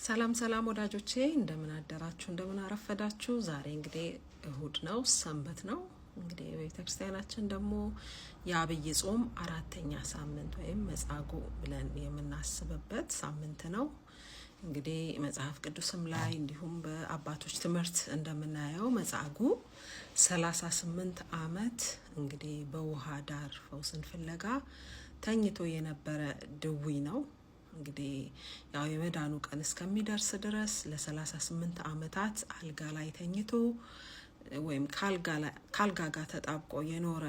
ሰላም ሰላም ወዳጆቼ እንደምን አደራችሁ እንደምን አረፈዳችሁ። ዛሬ እንግዲህ እሁድ ነው፣ ሰንበት ነው። እንግዲህ በቤተክርስቲያናችን ደግሞ የአብይ ጾም አራተኛ ሳምንት ወይም መጻጉዕ ብለን የምናስብበት ሳምንት ነው። እንግዲህ መጽሐፍ ቅዱስም ላይ እንዲሁም በአባቶች ትምህርት እንደምናየው መጻጉዕ 38 ዓመት እንግዲህ በውሃ ዳር ፈውስን ፍለጋ ተኝቶ የነበረ ድውይ ነው። እንግዲህ ያው የመዳኑ ቀን እስከሚደርስ ድረስ ለ38 ዓመታት አልጋ ላይ ተኝቶ ወይም ካልጋ ጋር ተጣብቆ የኖረ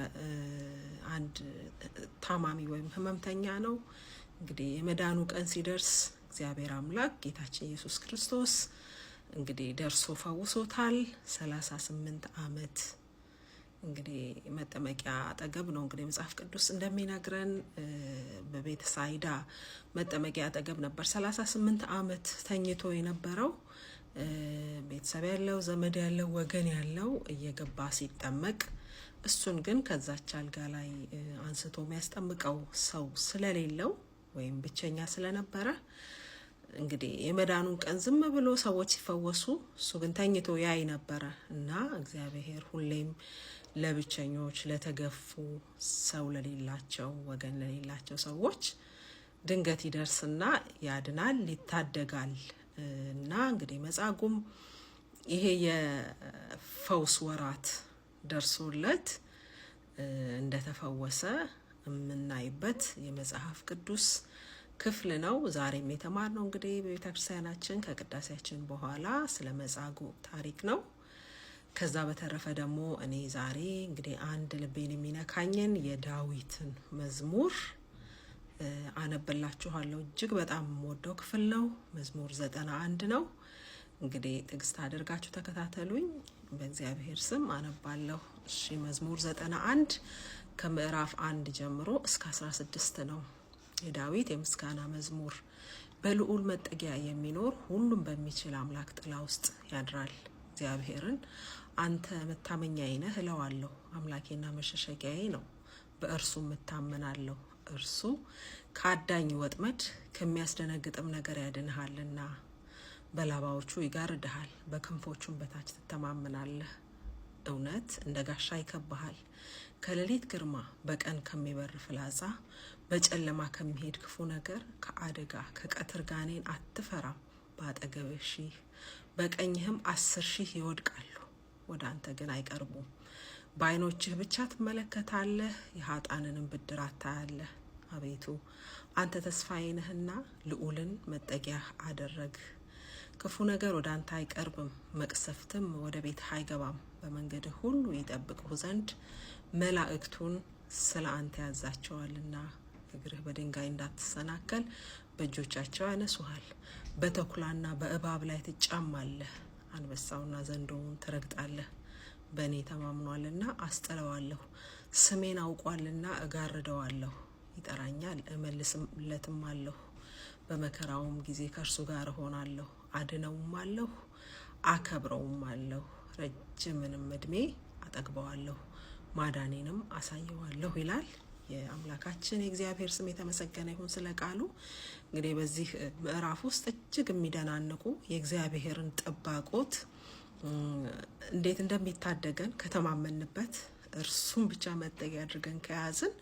አንድ ታማሚ ወይም ህመምተኛ ነው። እንግዲህ የመዳኑ ቀን ሲደርስ እግዚአብሔር አምላክ ጌታችን ኢየሱስ ክርስቶስ እንግዲህ ደርሶ ፈውሶታል። 38 ዓመት እንግዲህ መጠመቂያ አጠገብ ነው። እንግዲህ መጽሐፍ ቅዱስ እንደሚነግረን በቤተ ሳይዳ መጠመቂያ አጠገብ ነበር 38 ዓመት ተኝቶ የነበረው። ቤተሰብ ያለው ዘመድ ያለው ወገን ያለው እየገባ ሲጠመቅ እሱን ግን ከዛች አልጋ ላይ አንስቶ የሚያስጠምቀው ሰው ስለሌለው ወይም ብቸኛ ስለነበረ እንግዲህ የመዳኑን ቀን ዝም ብሎ ሰዎች ሲፈወሱ እሱ ግን ተኝቶ ያይ ነበረ እና እግዚአብሔር ሁሌም ለብቸኞች፣ ለተገፉ፣ ሰው ለሌላቸው፣ ወገን ለሌላቸው ሰዎች ድንገት ይደርስና ያድናል፣ ይታደጋል። እና እንግዲህ መጻጉዕም ይሄ የፈውስ ወራት ደርሶለት እንደተፈወሰ የምናይበት የመጽሐፍ ቅዱስ ክፍል ነው። ዛሬም የተማርነው እንግዲህ በቤተክርስቲያናችን ከቅዳሴያችን በኋላ ስለ መጻጉዕ ታሪክ ነው። ከዛ በተረፈ ደግሞ እኔ ዛሬ እንግዲህ አንድ ልቤን የሚነካኝን የዳዊትን መዝሙር አነብላችኋለሁ። እጅግ በጣም የምወደው ክፍል ነው። መዝሙር 91 ነው። እንግዲህ ትዕግስት አድርጋችሁ ተከታተሉኝ። በእግዚአብሔር ስም አነባለሁ። እሺ፣ መዝሙር 91 ከምዕራፍ 1 ጀምሮ እስከ 16 ነው። የዳዊት የምስጋና መዝሙር። በልዑል መጠጊያ የሚኖር ሁሉም በሚችል አምላክ ጥላ ውስጥ ያድራል። እግዚአብሔርን አንተ መታመኛዬ ነህ እለዋለሁ። አምላኬና መሸሸጊያዬ ነው፣ በእርሱ እታመናለሁ። እርሱ ከአዳኝ ወጥመድ ከሚያስደነግጥም ነገር ያድንሃልና። በላባዎቹ ይጋርድሃል፣ በክንፎቹም በታች ትተማመናለህ። እውነት እንደ ጋሻ ይከብሃል። ከሌሊት ግርማ፣ በቀን ከሚበር ፍላጻ፣ በጨለማ ከሚሄድ ክፉ ነገር፣ ከአደጋ ከቀትር ጋኔን አትፈራም። በአጠገብህ 1000 በቀኝህም 10,000 ይወድቃሉ፣ ወደ አንተ ግን አይቀርቡም። በዓይኖችህ ብቻ ትመለከታለህ፣ የኃጥአንንም ብድራት ታያለህ። አቤቱ አንተ ተስፋዬ ነህና ልዑልን መጠጊያህ አደረግህ። ክፉ ነገር ወደ አንተ አይቀርብም፣ መቅሰፍትም ወደ ቤትህ አይገባም። በመንገድህ ሁሉ ይጠብቁህ ዘንድ መላእክቱን ስለ አንተ ያዛቸዋልና። እግርህ በድንጋይ እንዳትሰናከል በእጆቻቸው ያነሱሃል። በተኩላና በእባብ ላይ ትጫማለህ፣ አንበሳውና ዘንዶውን ትረግጣለህ። በእኔ ተማምኗልና አስጥለዋለሁ፣ ስሜን አውቋልና እጋርደዋለሁ። ይጠራኛል እመልስለትም አለሁ። በመከራውም ጊዜ ከእርሱ ጋር እሆናለሁ፣ አድነውም አለሁ፣ አከብረውም አለሁ። ረጅምንም እድሜ አጠግበዋለሁ፣ ማዳኔንም አሳየዋለሁ ይላል። የአምላካችን የእግዚአብሔር ስም የተመሰገነ ይሁን ስለ ቃሉ። እንግዲህ በዚህ ምዕራፍ ውስጥ እጅግ የሚደናንቁ የእግዚአብሔርን ጥባቆት እንዴት እንደሚታደገን ከተማመንበት፣ እርሱም ብቻ መጠጊያ አድርገን ከያዝን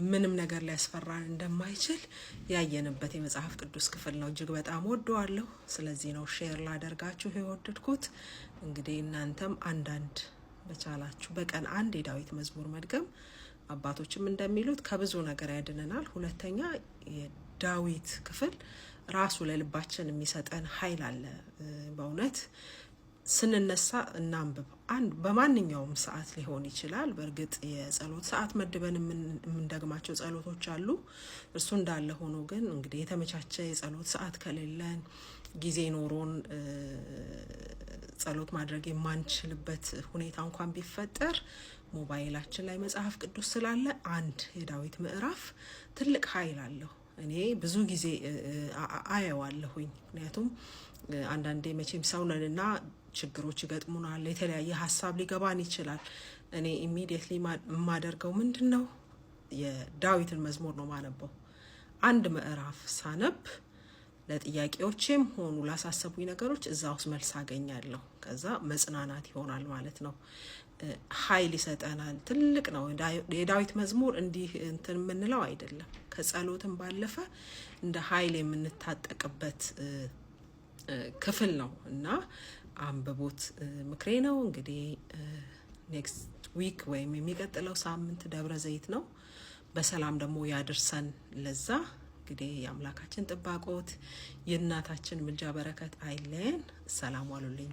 ምንም ነገር ሊያስፈራን እንደማይችል ያየንበት የመጽሐፍ ቅዱስ ክፍል ነው። እጅግ በጣም ወደዋለሁ። ስለዚህ ነው ሼር ላደርጋችሁ የወደድኩት። እንግዲህ እናንተም አንዳንድ በቻላችሁ በቀን አንድ የዳዊት መዝሙር መድገም፣ አባቶችም እንደሚሉት ከብዙ ነገር ያድነናል። ሁለተኛ የዳዊት ክፍል ራሱ ለልባችን የሚሰጠን ኃይል አለ። በእውነት ስንነሳ እናንብብ። በማንኛውም ሰዓት ሊሆን ይችላል። በእርግጥ የጸሎት ሰዓት መድበን የምንደግማቸው ጸሎቶች አሉ። እርሱ እንዳለ ሆኖ ግን እንግዲህ የተመቻቸ የጸሎት ሰዓት ከሌለን፣ ጊዜ ኖሮን ጸሎት ማድረግ የማንችልበት ሁኔታ እንኳን ቢፈጠር ሞባይላችን ላይ መጽሐፍ ቅዱስ ስላለ አንድ የዳዊት ምዕራፍ ትልቅ ኃይል አለው። እኔ ብዙ ጊዜ አየዋለሁኝ። ምክንያቱም አንዳንዴ መቼም ሰው ነንና ችግሮች ይገጥሙናል፣ የተለያየ ሀሳብ ሊገባን ይችላል። እኔ ኢሚዲየትሊ የማደርገው ምንድነው? የዳዊትን መዝሙር ነው ማነበው። አንድ ምዕራፍ ሳነብ ለጥያቄዎችም ሆኑ ላሳሰቡኝ ነገሮች እዛ ውስጥ መልስ አገኛለሁ። ከዛ መጽናናት ይሆናል ማለት ነው። ኃይል ይሰጠናል። ትልቅ ነው የዳዊት መዝሙር። እንዲህ እንትን የምንለው አይደለም። ከጸሎትም ባለፈ እንደ ኃይል የምንታጠቅበት ክፍል ነው እና አንብቡት ምክሬ ነው። እንግዲህ ኔክስት ዊክ ወይም የሚቀጥለው ሳምንት ደብረ ዘይት ነው። በሰላም ደግሞ ያድርሰን ለዛ። እንግዲህ የአምላካችን ጥባቆት የእናታችን ምልጃ በረከት አይለየን። ሰላም ዋሉልኝ።